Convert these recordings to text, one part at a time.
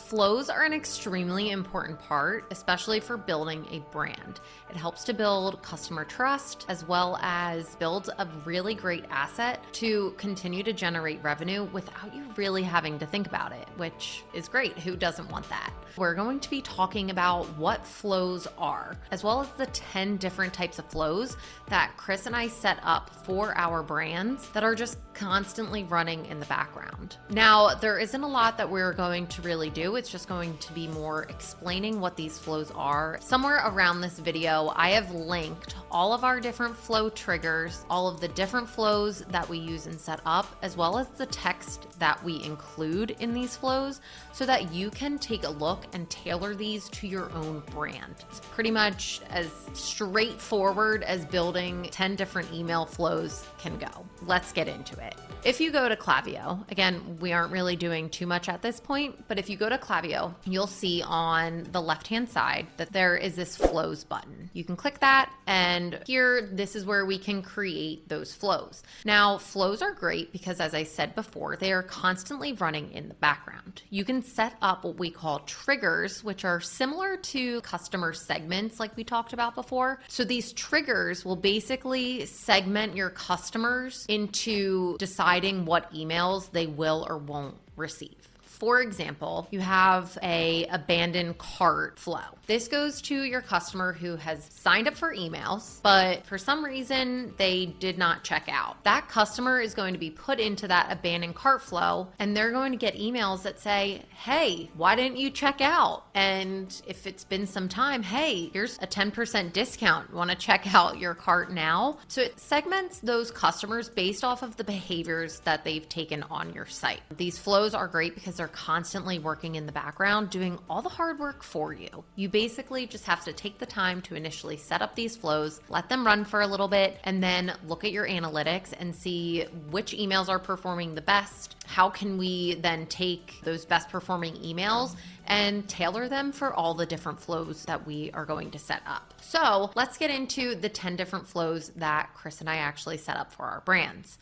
Flows are an extremely important part, especially for building a brand. It helps to build customer trust as well as build a really great asset to continue to generate revenue without you really having to think about it, which is great. Who doesn't want that? We're going to be talking about what flows are, as well as the 10 different types of flows that Chris and I set up for our brands that are just constantly running in the background. Now, there isn't a lot that we're going to really do. It's just going to be more explaining what these flows are. Somewhere around this video, I have linked all of our different flow triggers, all of the different flows that we use and set up, as well as the text that we include in these flows so that you can take a look and tailor these to your own brand. It's pretty much as straightforward as building 10 different email flows can go. Let's get into it. If you go to Klaviyo, again, we aren't really doing too much at this point, but if you go to Klaviyo, you'll see on the left-hand side that there is this flows button. You can click that, and here, this is where we can create those flows. Now, flows are great because, as I said before, they are constantly running in the background. You can set up what we call triggers, which are similar to customer segments like we talked about before. So these triggers will basically segment your customers into deciding what emails they will or won't receive. For example, you have a abandoned cart flow. This goes to your customer who has signed up for emails, but for some reason they did not check out. That customer is going to be put into that abandoned cart flow, and they're going to get emails that say, hey, why didn't you check out? And if it's been some time, hey, here's a 10% discount. Want to check out your cart now? So it segments those customers based off of the behaviors that they've taken on your site. These flows are great because they're constantly working in the background, doing all the hard work for you. You basically just have to take the time to initially set up these flows, let them run for a little bit, and then look at your analytics and see which emails are performing the best. How can we then take those best performing emails and tailor them for all the different flows that we are going to set up? So let's get into the 10 different flows that Chris and I actually set up for our brands.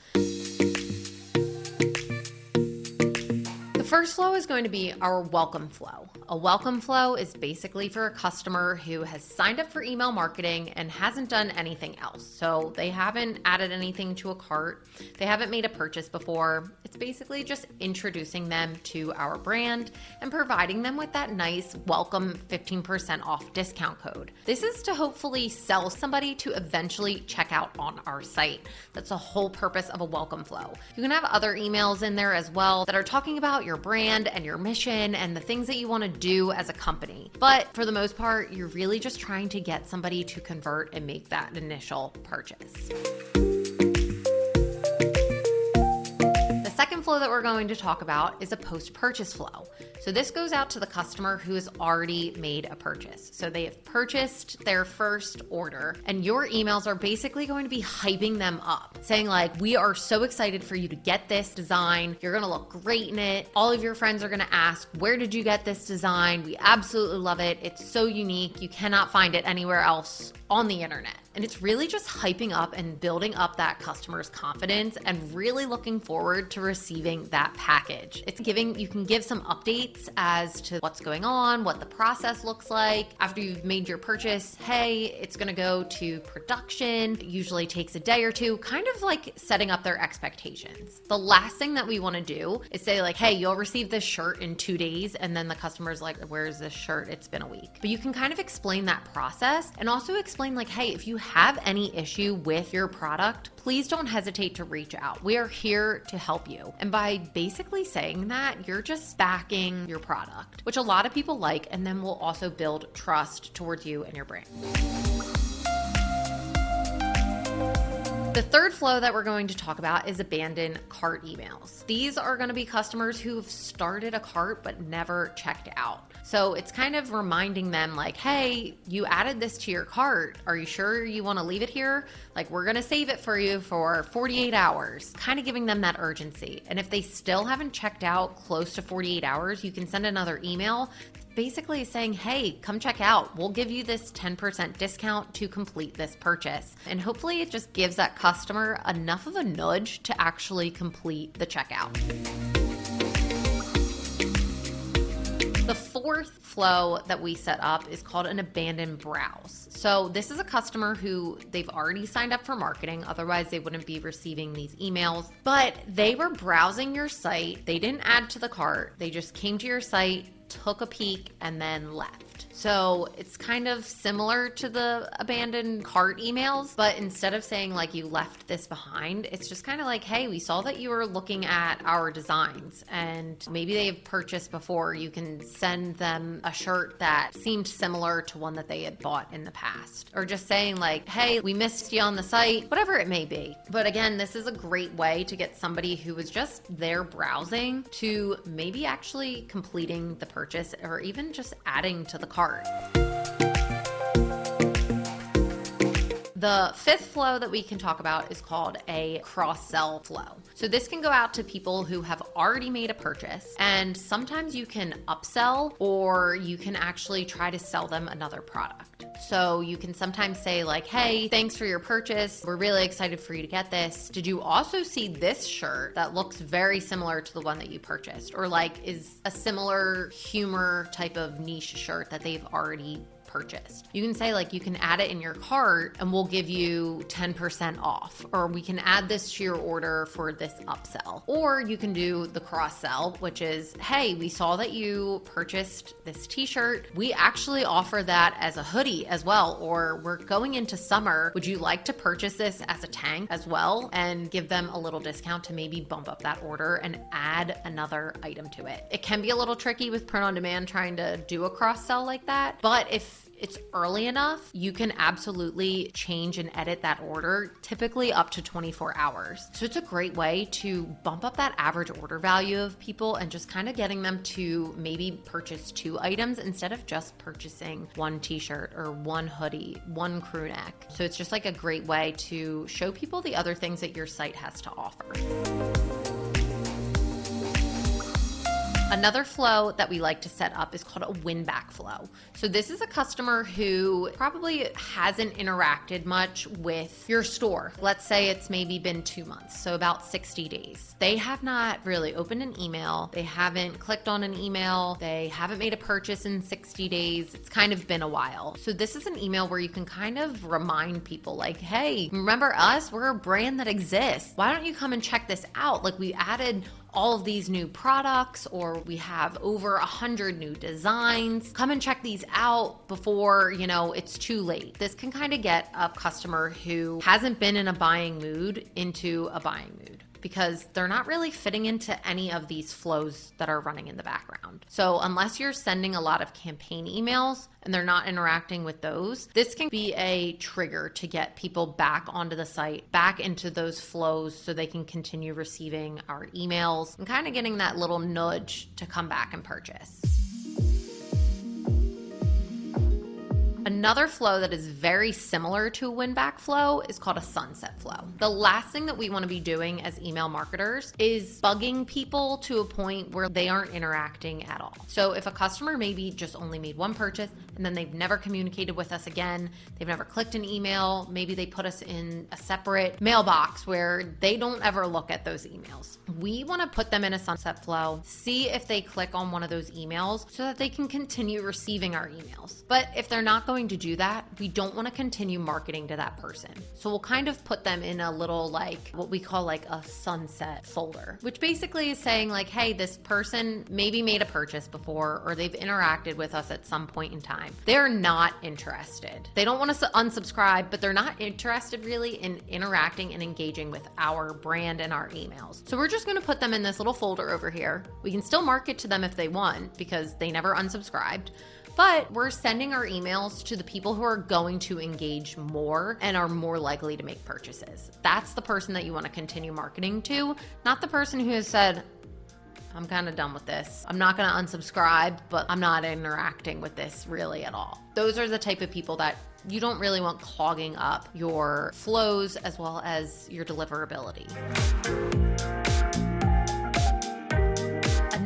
The first flow is going to be our welcome flow. A welcome flow is basically for a customer who has signed up for email marketing and hasn't done anything else. So they haven't added anything to a cart. They haven't made a purchase before. It's basically just introducing them to our brand and providing them with that nice welcome 15% off discount code. This is to hopefully sell somebody to eventually check out on our site. That's the whole purpose of a welcome flow. You can have other emails in there as well that are talking about your brand and your mission and the things that you want to do as a company. But for the most part, you're really just trying to get somebody to convert and make that initial purchase. The second flow that we're going to talk about is a post-purchase flow. So this goes out to the customer who has already made a purchase. So they have purchased their first order, and your emails are basically going to be hyping them up, saying like, we are so excited for you to get this design. You're going to look great in it. All of your friends are going to ask, where did you get this design? We absolutely love it. It's so unique. You cannot find it anywhere else on the internet. And it's really just hyping up and building up that customer's confidence and really looking forward to receiving that package. You can give some updates as to what's going on, what the process looks like. After you've made your purchase, hey, it's gonna go to production. It usually takes a day or two, kind of like setting up their expectations. The last thing that we wanna do is say like, hey, you'll receive this shirt in 2 days. And then the customer's like, where's this shirt? It's been a week. But you can kind of explain that process and also explain like, hey, if you have any issue with your product, please don't hesitate to reach out. We are here to help you. And by basically saying that, you're just backing your product, which a lot of people like, and then will also build trust towards you and your brand. The third flow that we're going to talk about is abandoned cart emails. These are going to be customers who've started a cart but never checked out. So it's kind of reminding them like, hey, you added this to your cart. Are you sure you want to leave it here? Like, we're going to save it for you for 48 hours, kind of giving them that urgency. And if they still haven't checked out close to 48 hours, you can send another email basically saying, hey, come check out. We'll give you this 10% discount to complete this purchase. And hopefully it just gives that customer enough of a nudge to actually complete the checkout. The fourth flow that we set up is called an abandoned browse. So this is a customer who they've already signed up for marketing, otherwise they wouldn't be receiving these emails, but they were browsing your site. They didn't add to the cart. They just came to your site, took a peek, and then left. So it's kind of similar to the abandoned cart emails, but instead of saying like you left this behind, it's just kind of like, hey, we saw that you were looking at our designs and maybe they've purchased before. You can send them a shirt that seemed similar to one that they had bought in the past, or just saying like, hey, we missed you on the site, whatever it may be. But again, this is a great way to get somebody who was just there browsing to maybe actually completing the purchase or even just adding to the cart. The fifth flow that we can talk about is called a cross-sell flow. So this can go out to people who have already made a purchase, and sometimes you can upsell or you can actually try to sell them another product. So you can sometimes say like, hey, thanks for your purchase. We're really excited for you to get this. Did you also see this shirt that looks very similar to the one that you purchased, or like is a similar humor type of niche shirt that they've already purchased? You can say like, you can add it in your cart and we'll give you 10% off, or we can add this to your order for this upsell. Or you can do the cross sell, which is, hey, we saw that you purchased this t-shirt. We actually offer that as a hoodie as well, or we're going into summer. Would you like to purchase this as a tank as well? And give them a little discount to maybe bump up that order and add another item to it. It can be a little tricky with print on demand trying to do a cross sell like that, but if it's early enough, you can absolutely change and edit that order, typically up to 24 hours. So it's a great way to bump up that average order value of people and just kind of getting them to maybe purchase 2 items instead of just purchasing 1 t-shirt or 1 hoodie, 1 crew neck. So it's just like a great way to show people the other things that your site has to offer. Another flow that we like to set up is called a win-back flow. So this is a customer who probably hasn't interacted much with your store. Let's say it's maybe been 2 months, so about 60 days. They have not really opened an email. They haven't clicked on an email. They haven't made a purchase in 60 days. It's kind of been a while. So this is an email where you can kind of remind people like, hey, remember us? We're a brand that exists. Why don't you come and check this out? Like, we added all of these new products, or we have over 100 new designs. Come and check these out before, it's too late. This can kind of get a customer who hasn't been in a buying mood into a buying mood, because they're not really fitting into any of these flows that are running in the background. So unless you're sending a lot of campaign emails and they're not interacting with those, this can be a trigger to get people back onto the site, back into those flows so they can continue receiving our emails and kind of getting that little nudge to come back and purchase. Another flow that is very similar to a win-back flow is called a sunset flow. The last thing that we want to be doing as email marketers is bugging people to a point where they aren't interacting at all. So if a customer maybe just only made 1 purchase and then they've never communicated with us again, they've never clicked an email, maybe they put us in a separate mailbox where they don't ever look at those emails. We want to put them in a sunset flow, see if they click on one of those emails so that they can continue receiving our emails. But if they're not going to do that, we don't want to continue marketing to that person. So we'll kind of put them in a little what we call a sunset folder, which basically is saying like, hey, this person maybe made a purchase before, or they've interacted with us at some point in time. They're not interested. They don't want to unsubscribe, but they're not interested really in interacting and engaging with our brand and our emails. So we're just going to put them in this little folder over here. We can still market to them if they want because they never unsubscribed. But we're sending our emails to the people who are going to engage more and are more likely to make purchases. That's the person that you want to continue marketing to, not the person who has said, I'm kind of done with this. I'm not going to unsubscribe, but I'm not interacting with this really at all. Those are the type of people that you don't really want clogging up your flows as well as your deliverability.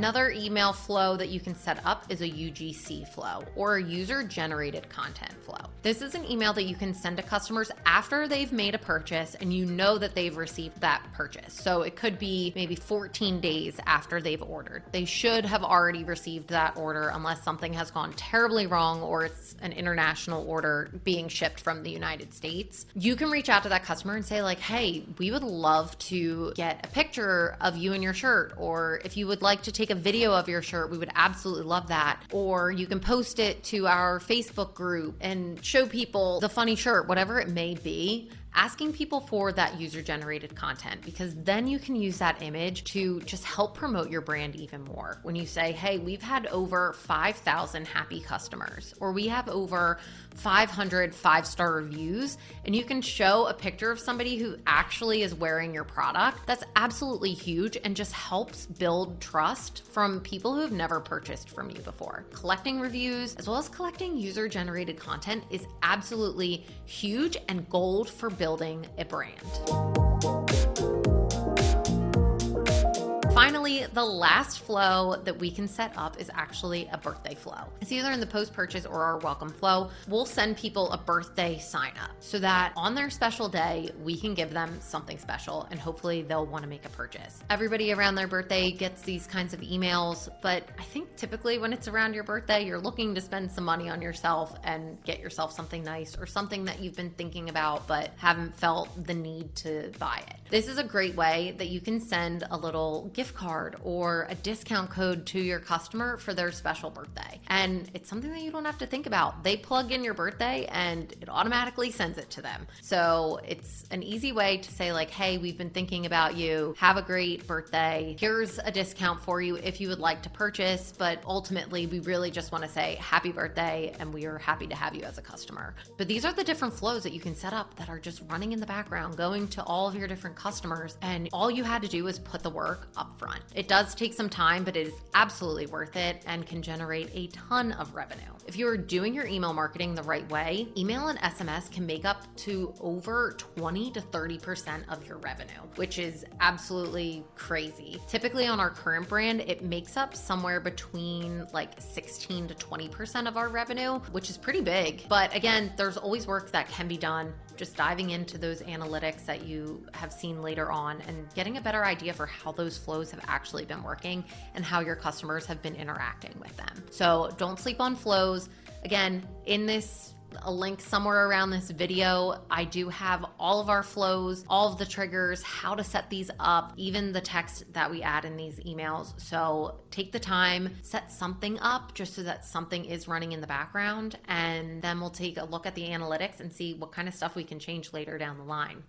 Another email flow that you can set up is a UGC flow, or a user-generated content flow. This is an email that you can send to customers after they've made a purchase and you know that they've received that purchase. So it could be maybe 14 days after they've ordered. They should have already received that order unless something has gone terribly wrong or it's an international order being shipped from the United States. You can reach out to that customer and say like, hey, we would love to get a picture of you in your shirt, or if you would like to take a video of your shirt, we would absolutely love that. Or you can post it to our Facebook group and show people the funny shirt, whatever it may be. Asking people for that user-generated content, because then you can use that image to just help promote your brand even more. When you say, hey, we've had over 5,000 happy customers, or we have over 500 five-star reviews, and you can show a picture of somebody who actually is wearing your product, that's absolutely huge and just helps build trust from people who have never purchased from you before. Collecting reviews as well as collecting user-generated content is absolutely huge and gold for building a brand. Finally, the last flow that we can set up is actually a birthday flow. It's either in the post-purchase or our welcome flow. We'll send people a birthday sign up so that on their special day, we can give them something special and hopefully they'll want to make a purchase. Everybody around their birthday gets these kinds of emails, but I think typically when it's around your birthday, you're looking to spend some money on yourself and get yourself something nice or something that you've been thinking about but haven't felt the need to buy it. This is a great way that you can send a little gift card or a discount code to your customer for their special birthday. And it's something that you don't have to think about. They plug in your birthday and it automatically sends it to them. So it's an easy way to say like, hey, we've been thinking about you. Have a great birthday. Here's a discount for you if you would like to purchase. But ultimately, we really just want to say happy birthday and we are happy to have you as a customer. But these are the different flows that you can set up that are just running in the background, going to all of your different customers. And all you had to do is put the work up front. It does take some time, but it is absolutely worth it and can generate a ton of revenue. If you're doing your email marketing the right way, email and SMS can make up to over 20 to 30% of your revenue, which is absolutely crazy. Typically on our current brand, it makes up somewhere between like 16 to 20% of our revenue, which is pretty big. But again, there's always work that can be done. Just diving into those analytics that you have seen later on and getting a better idea for how those flows have actually been working and how your customers have been interacting with them. So don't sleep on flows. Again, in this a link somewhere around this video, I do have all of our flows, all of the triggers, how to set these up, even the text that we add in these emails. So take the time, set something up just so that something is running in the background, and then we'll take a look at the analytics and see what kind of stuff we can change later down the line.